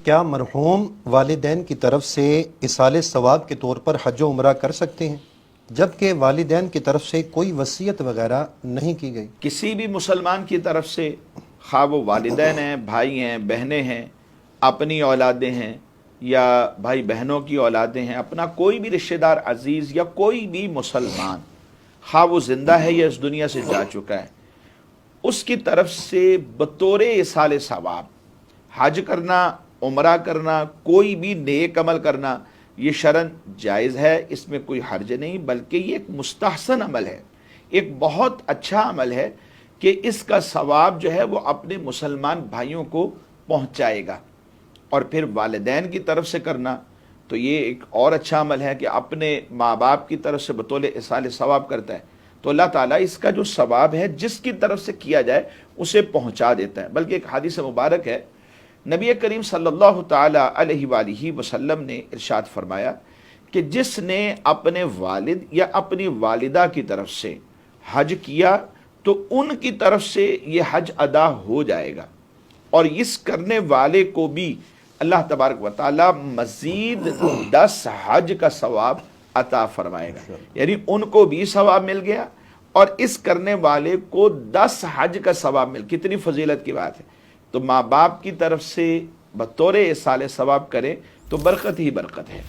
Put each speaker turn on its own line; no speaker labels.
کیا مرحوم والدین کی طرف سے ایصال ثواب کے طور پر حج و عمرہ کر سکتے ہیں جبکہ والدین کی طرف سے کوئی وصیت وغیرہ نہیں کی گئی؟
کسی بھی مسلمان کی طرف سے، خواہ وہ والدین ہیں، بھائی ہیں، بہنیں ہیں، اپنی اولادیں ہیں یا بھائی بہنوں کی اولادیں ہیں، اپنا کوئی بھی رشتہ دار عزیز یا کوئی بھی مسلمان، خواہ وہ زندہ ہے یا اس دنیا سے جا چکا ہے، اس کی طرف سے بطور ایصال ثواب حج کرنا، عمرہ کرنا، کوئی بھی نیک عمل کرنا، یہ شرعاً جائز ہے، اس میں کوئی حرج نہیں، بلکہ یہ ایک مستحسن عمل ہے، ایک بہت اچھا عمل ہے کہ اس کا ثواب جو ہے وہ اپنے مسلمان بھائیوں کو پہنچائے گا۔ اور پھر والدین کی طرف سے کرنا تو یہ ایک اور اچھا عمل ہے کہ اپنے ماں باپ کی طرف سے بطور ایصال ثواب کرتا ہے تو اللہ تعالیٰ اس کا جو ثواب ہے جس کی طرف سے کیا جائے اسے پہنچا دیتا ہے۔ بلکہ ایک حدیث مبارک ہے، نبی کریم صلی اللہ تعالی علیہ وآلہ وسلم نے ارشاد فرمایا کہ جس نے اپنے والد یا اپنی والدہ کی طرف سے حج کیا تو ان کی طرف سے یہ حج ادا ہو جائے گا، اور اس کرنے والے کو بھی اللہ تبارک و تعالی مزید 10 حج کا ثواب عطا فرمائے گا، یعنی ان کو بھی ثواب مل گیا اور اس کرنے والے کو 10 حج کا ثواب مل۔ کتنی فضیلت کی بات ہے! تو ماں باپ کی طرف سے بطور ایصال ثواب کرے تو برکت ہی برکت ہے۔